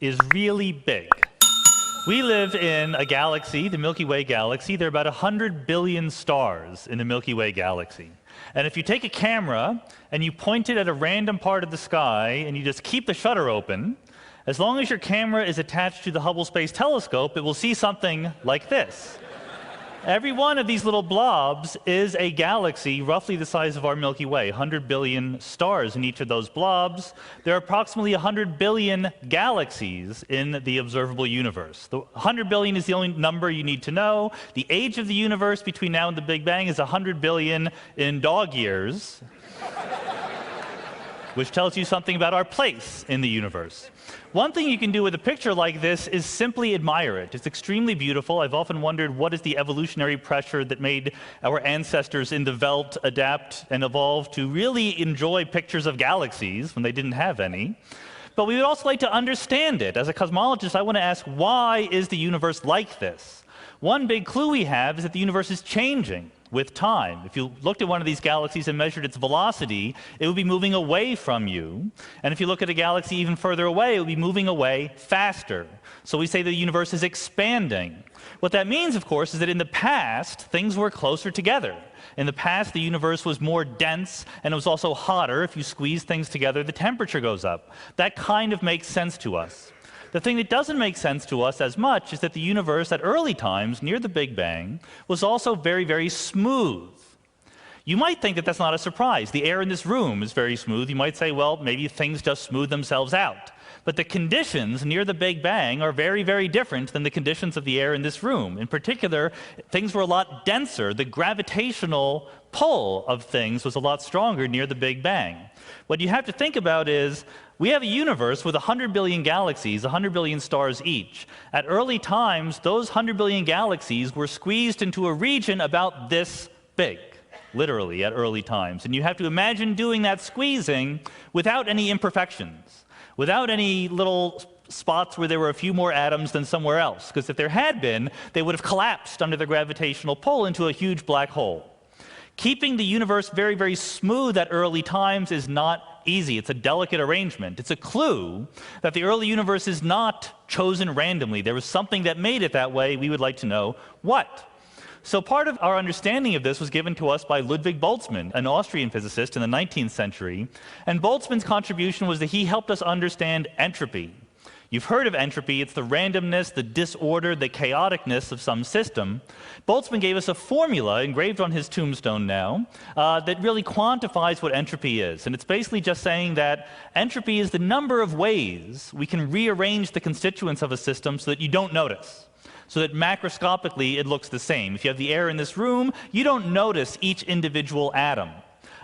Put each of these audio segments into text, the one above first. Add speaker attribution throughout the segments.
Speaker 1: is really big. We live in a galaxy, the Milky Way galaxy. There are about 100 billion stars in the Milky Way galaxy. And if you take a camera and you point it at a random part of the sky and you just keep the shutter open, as long as your camera is attached to the Hubble Space Telescope, it will see something like this. Every one of these little blobs is a galaxy roughly the size of our Milky Way, 100 billion stars in each of those blobs. There are approximately 100 billion galaxies in the observable universe. The 100 billion is the only number you need to know. The age of the universe between now and the Big Bang is 100 billion in dog years, which tells you something about our place in the universe. One thing you can do with a picture like this is simply admire it. It's extremely beautiful. I've often wondered what is the evolutionary pressure that made our ancestors in the Welt adapt and evolve to really enjoy pictures of galaxies when they didn't have any. But we would also like to understand it. As a cosmologist, I want to ask, why is the universe like this? One big clue we have is that the universe is changing with time. If you looked at one of these galaxies and measured its velocity, it would be moving away from you. And if you look at a galaxy even further away, it would be moving away faster. So we say the universe is expanding. What that means, of course, is that in the past, things were closer together. In the past, the universe was more dense, and it was also hotter. If you squeeze things together, the temperature goes up. That kind of makes sense to us. The thing that doesn't make sense to us as much is that the universe at early times, near the Big Bang, was also very, very smooth. You might think that that's not a surprise. The air in this room is very smooth. You might say, well, maybe things just smooth themselves out. But the conditions near the Big Bang are very, very different than the conditions of the air in this room. In particular, things were a lot denser. The gravitational pull of things was a lot stronger near the Big Bang. What you have to think about is, we have a universe with 100 billion galaxies, 100 billion stars each. At early times, those 100 billion galaxies were squeezed into a region about this big, literally, at early times. And you have to imagine doing that squeezing without any imperfections, without any little spots where there were a few more atoms than somewhere else. Because if there had been, they would have collapsed under the gravitational pull into a huge black hole. Keeping the universe very, very smooth at early times is not easy. It's a delicate arrangement. It's a clue that the early universe is not chosen randomly. There was something that made it that way. We would like to know what. So part of our understanding of this was given to us by Ludwig Boltzmann, an Austrian physicist in the 19th century. And Boltzmann's contribution was that he helped us understand entropy. You've heard of entropy. It's the randomness, the disorder, the chaoticness of some system. Boltzmann gave us a formula engraved on his tombstone now that really quantifies what entropy is. And it's basically just saying that entropy is the number of ways we can rearrange the constituents of a system so that you don't notice, so that macroscopically it looks the same. If you have the air in this room, you don't notice each individual atom.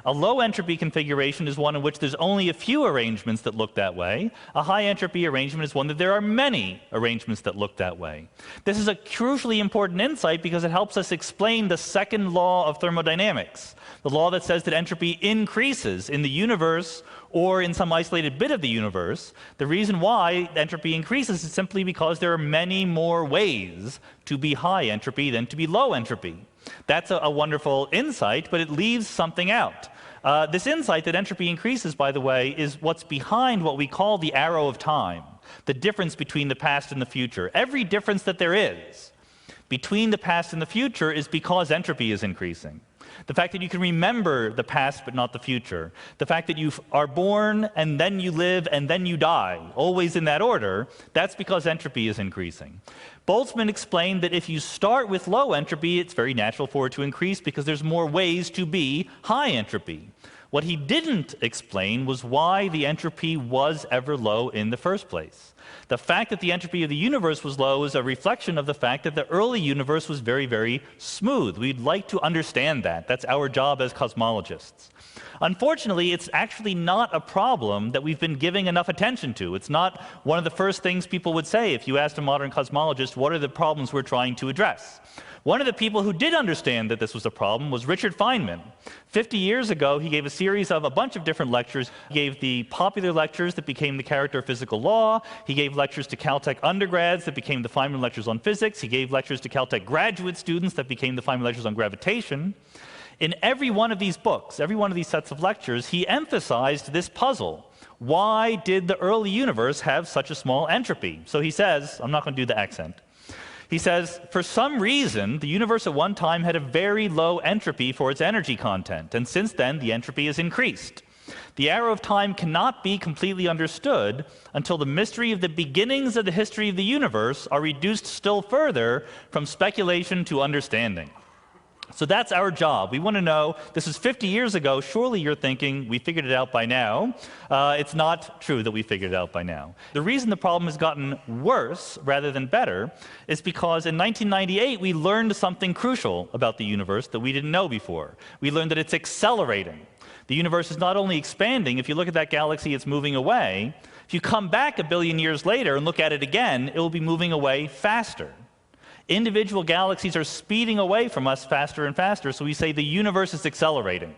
Speaker 1: A low entropy configuration is one in which there's only a few arrangements that look that way. A high entropy arrangement is one that there are many arrangements that look that way. This is a crucially important insight because it helps us explain the second law of thermodynamics, the law that says that entropy increases in the universe or in some isolated bit of the universe. The reason why entropy increases is simply because there are many more ways to be high entropy than to be low entropy. That's a wonderful insight, but it leaves something out. This insight that entropy increases, by the way, is what's behind what we call the arrow of time, the difference between the past and the future. Every difference that there is between the past and the future is because entropy is increasing. The fact that you can remember the past but not the future. The fact that you are born and then you live and then you die, always in that order, that's because entropy is increasing. Boltzmann explained that if you start with low entropy, it's very natural for it to increase because there's more ways to be high entropy. What he didn't explain was why the entropy was ever low in the first place. The fact that the entropy of the universe was low is a reflection of the fact that the early universe was very, very smooth. We'd like to understand that. That's our job as cosmologists. Unfortunately, it's actually not a problem that we've been giving enough attention to. It's not one of the first things people would say if you asked a modern cosmologist, what are the problems we're trying to address? One of the people who did understand that this was a problem was Richard Feynman. 50 years ago, he gave a series of a bunch of different lectures. He gave the popular lectures that became the Character of Physical Law. He gave lectures to Caltech undergrads that became the Feynman Lectures on Physics. He gave lectures to Caltech graduate students that became the Feynman Lectures on Gravitation. In every one of these books, every one of these sets of lectures, he emphasized this puzzle. Why did the early universe have such a small entropy? So he says, I'm not going to do the accent. He says, for some reason, the universe at one time had a very low entropy for its energy content, and since then, the entropy has increased. The arrow of time cannot be completely understood until the mystery of the beginnings of the history of the universe are reduced still further from speculation to understanding. So that's our job. We want to know, this is 50 years ago, surely you're thinking, we figured it out by now. It's not true that we figured it out by now. The reason the problem has gotten worse rather than better is because in 1998 we learned something crucial about the universe that we didn't know before. We learned that it's accelerating. The universe is not only expanding, if you look at that galaxy, it's moving away. If you come back a billion years later and look at it again, it will be moving away faster. Individual galaxies are speeding away from us faster and faster, so we say the universe is accelerating.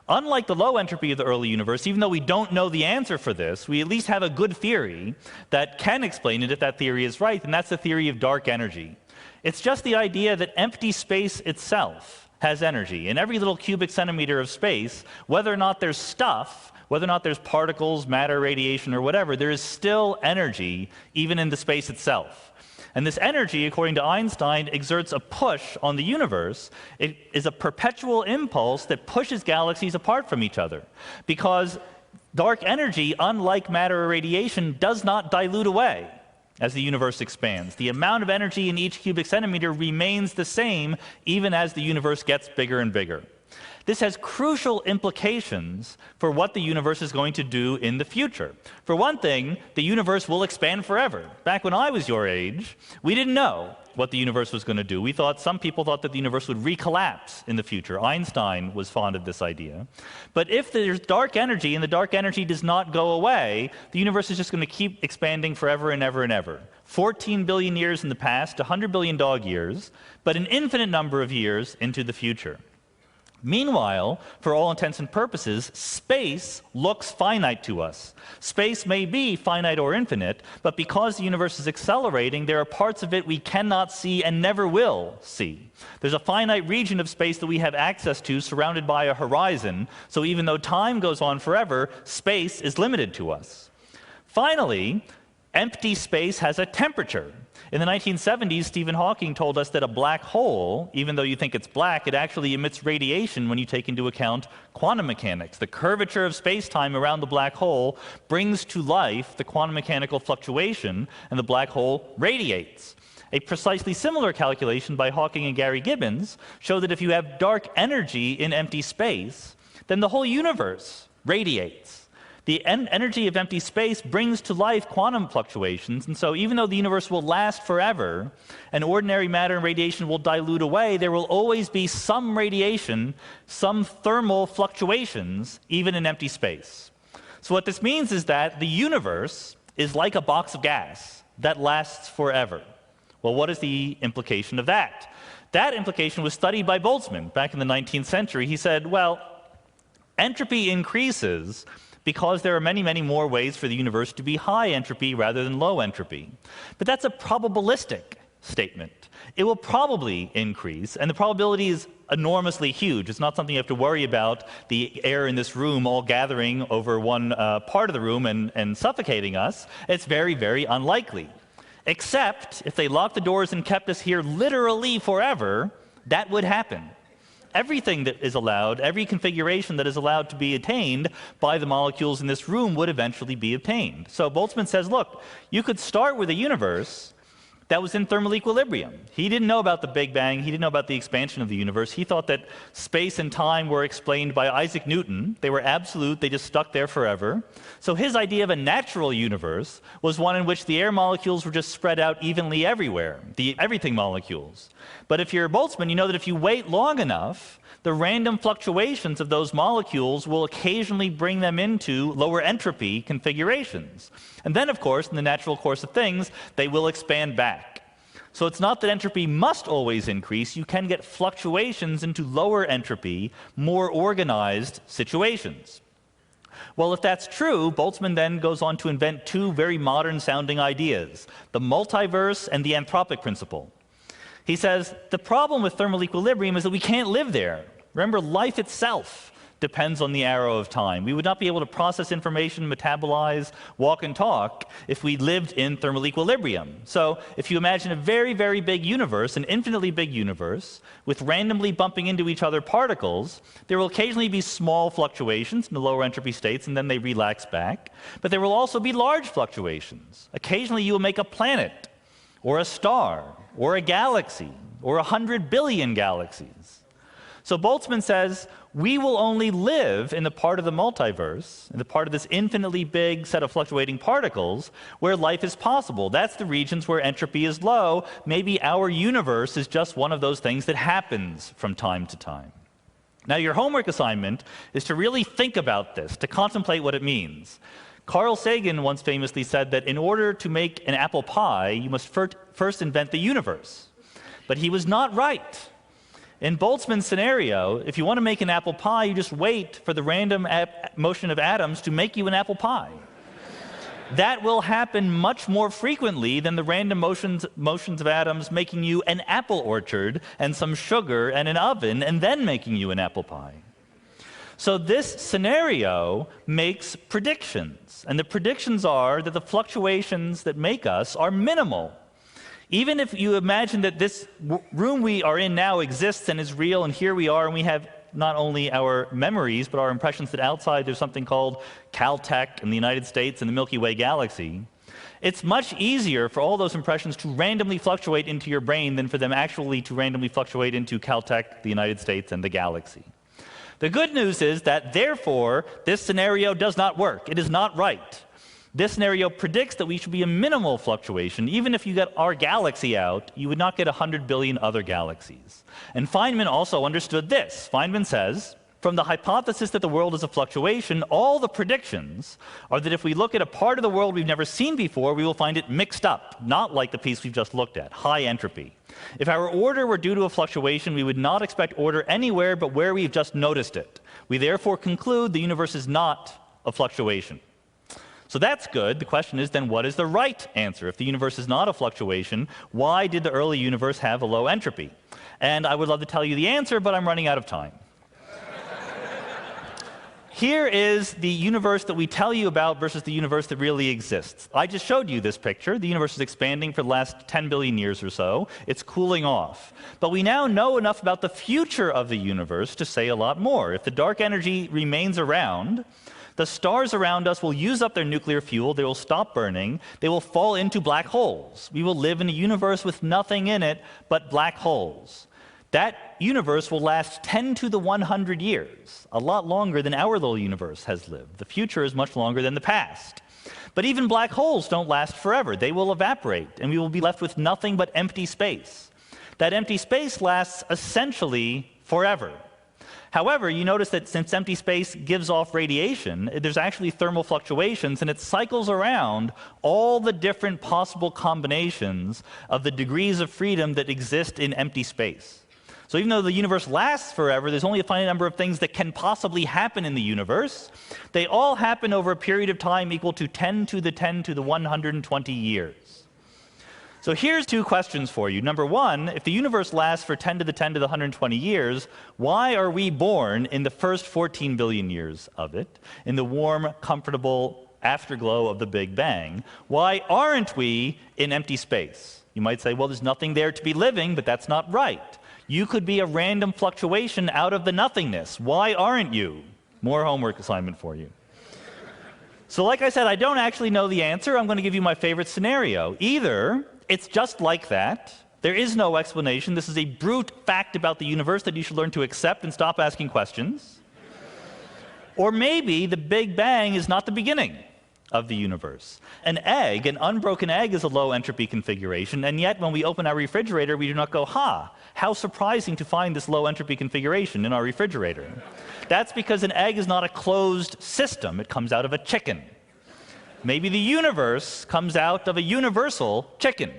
Speaker 1: Unlike the low entropy of the early universe, even though we don't know the answer for this, we at least have a good theory that can explain it if that theory is right, and that's the theory of dark energy. It's just the idea that empty space itself has energy. In every little cubic centimeter of space, whether or not there's stuff, whether or not there's particles, matter, radiation, or whatever, there is still energy even in the space itself. And this energy, according to Einstein, exerts a push on the universe. It is a perpetual impulse that pushes galaxies apart from each other. Because dark energy, unlike matter or radiation, does not dilute away as the universe expands. The amount of energy in each cubic centimeter remains the same even as the universe gets bigger and bigger. This has crucial implications for what the universe is going to do in the future. For one thing, the universe will expand forever. Back when I was your age, we didn't know what the universe was going to do. Some people thought that the universe would recollapse in the future. Einstein was fond of this idea. But if there's dark energy and the dark energy does not go away, the universe is just going to keep expanding forever and ever and ever. 14 billion years in the past, 100 billion dog years, but an infinite number of years into the future. Meanwhile, for all intents and purposes, space looks finite to us. Space may be finite or infinite, but because the universe is accelerating, there are parts of it we cannot see and never will see. There's a finite region of space that we have access to, surrounded by a horizon, so even though time goes on forever, space is limited to us. Finally, empty space has a temperature. In the 1970s, Stephen Hawking told us that a black hole, even though you think it's black, it actually emits radiation when you take into account quantum mechanics. The curvature of space-time around the black hole brings to life the quantum mechanical fluctuation, and the black hole radiates. A precisely similar calculation by Hawking and Gary Gibbons showed that if you have dark energy in empty space, then the whole universe radiates. The energy of empty space brings to life quantum fluctuations, and so even though the universe will last forever, and ordinary matter and radiation will dilute away, there will always be some radiation, some thermal fluctuations, even in empty space. So what this means is that the universe is like a box of gas that lasts forever. Well, what is the implication of that? That implication was studied by Boltzmann back in the 19th century. He said, well, entropy increases because there are many, many more ways for the universe to be high entropy rather than low entropy. But that's a probabilistic statement. It will probably increase, and the probability is enormously huge. It's not something you have to worry about, the air in this room all gathering over one part of the room and suffocating us. It's very, very unlikely. Except if they locked the doors and kept us here literally forever, that would happen. Everything that is allowed, every configuration that is allowed to be attained by the molecules in this room would eventually be obtained. So Boltzmann says, look, you could start with a universe that was in thermal equilibrium. He didn't know about the Big Bang. He didn't know about the expansion of the universe. He thought that space and time were explained by Isaac Newton. They were absolute. They just stuck there forever. So his idea of a natural universe was one in which the air molecules were just spread out evenly everywhere, the everything molecules. But if you're Boltzmann, you know that if you wait long enough, the random fluctuations of those molecules will occasionally bring them into lower entropy configurations. And then, of course, in the natural course of things, they will expand back. So it's not that entropy must always increase. You can get fluctuations into lower entropy, more organized situations. Well, if that's true, Boltzmann then goes on to invent two very modern-sounding ideas, the multiverse and the anthropic principle. He says, the problem with thermal equilibrium is that we can't live there. Remember, life itself depends on the arrow of time. We would not be able to process information, metabolize, walk, and talk if we lived in thermal equilibrium. So if you imagine a very, very big universe, an infinitely big universe, with randomly bumping into each other particles, there will occasionally be small fluctuations in the lower entropy states, and then they relax back. But there will also be large fluctuations. Occasionally you will make a planet, or a star, or a galaxy, or 100 billion galaxies. So Boltzmann says, we will only live in the part of the multiverse, in the part of this infinitely big set of fluctuating particles, where life is possible. That's the regions where entropy is low. Maybe our universe is just one of those things that happens from time to time. Now, your homework assignment is to really think about this, to contemplate what it means. Carl Sagan once famously said that in order to make an apple pie, you must first invent the universe. But he was not right. In Boltzmann's scenario, if you want to make an apple pie, you just wait for the random motion of atoms to make you an apple pie. That will happen much more frequently than the random motions of atoms making you an apple orchard and some sugar and an oven and then making you an apple pie. So this scenario makes predictions, and the predictions are that the fluctuations that make us are minimal. Even if you imagine that this room we are in now exists and is real, and here we are, and we have not only our memories, but our impressions that outside there's something called Caltech in the United States and the Milky Way galaxy, it's much easier for all those impressions to randomly fluctuate into your brain than for them actually to randomly fluctuate into Caltech, the United States, and the galaxy. The good news is that, therefore, this scenario does not work. It is not right. This scenario predicts that we should be a minimal fluctuation. Even if you get our galaxy out, you would not get 100 billion other galaxies. And Feynman also understood this. Feynman says, from the hypothesis that the world is a fluctuation, all the predictions are that if we look at a part of the world we've never seen before, we will find it mixed up, not like the piece we've just looked at, high entropy. If our order were due to a fluctuation, we would not expect order anywhere but where we've just noticed it. We therefore conclude the universe is not a fluctuation. So that's good. The question is then, what is the right answer? If the universe is not a fluctuation, why did the early universe have a low entropy? And I would love to tell you the answer, but I'm running out of time. Here is the universe that we tell you about versus the universe that really exists. I just showed you this picture. The universe is expanding for the last 10 billion years or so. It's cooling off. But we now know enough about the future of the universe to say a lot more. If the dark energy remains around, the stars around us will use up their nuclear fuel, they will stop burning, they will fall into black holes. We will live in a universe with nothing in it but black holes. That universe will last 10 to the 100 years, a lot longer than our little universe has lived. The future is much longer than the past. But even black holes don't last forever. They will evaporate, and we will be left with nothing but empty space. That empty space lasts essentially forever. However, you notice that since empty space gives off radiation, there's actually thermal fluctuations, and it cycles around all the different possible combinations of the degrees of freedom that exist in empty space. So even though the universe lasts forever, there's only a finite number of things that can possibly happen in the universe. They all happen over a period of time equal to 10 to the 10 to the 120 years. So here's two questions for you. Number one, if the universe lasts for 10 to the 10 to the 120 years, why are we born in the first 14 billion years of it, in the warm, comfortable afterglow of the Big Bang? Why aren't we in empty space? You might say, well, there's nothing there to be living, but that's not right. You could be a random fluctuation out of the nothingness. Why aren't you? More homework assignment for you. So like I said, I don't actually know the answer. I'm going to give you my favorite scenario. Either it's just like that. There is no explanation. This is a brute fact about the universe that you should learn to accept and stop asking questions. Or maybe the Big Bang is not the beginning of the universe. An egg, an unbroken egg, is a low entropy configuration, and yet when we open our refrigerator, we do not go, how surprising to find this low entropy configuration in our refrigerator. That's because an egg is not a closed system. It comes out of a chicken. Maybe the universe comes out of a universal chicken.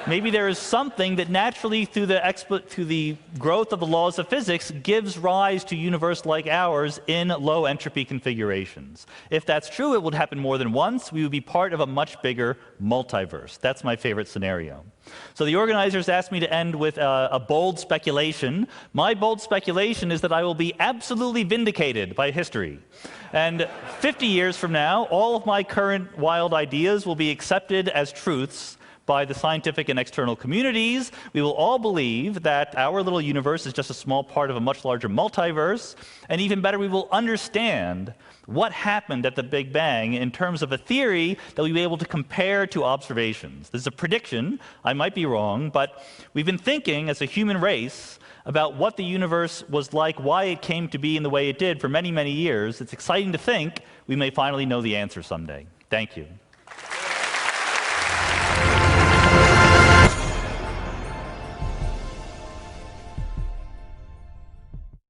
Speaker 1: maybe there is something that naturally, through the growth of the laws of physics, gives rise to a universe like ours in low entropy configurations. If that's true, it would happen more than once. We would be part of a much bigger multiverse. That's my favorite scenario. So the organizers asked me to end with a bold speculation. My bold speculation is that I will be absolutely vindicated by history. And 50 years from now, all of my current wild ideas will be accepted as truths by the scientific and external communities. We will all believe that our little universe is just a small part of a much larger multiverse. And even better, we will understand what happened at the Big Bang in terms of a theory that we'll be able to compare to observations. This is a prediction. I might be wrong, but we've been thinking as a human race about what the universe was like, why it came to be in the way it did for many, many years. It's exciting to think we may finally know the answer someday. Thank you.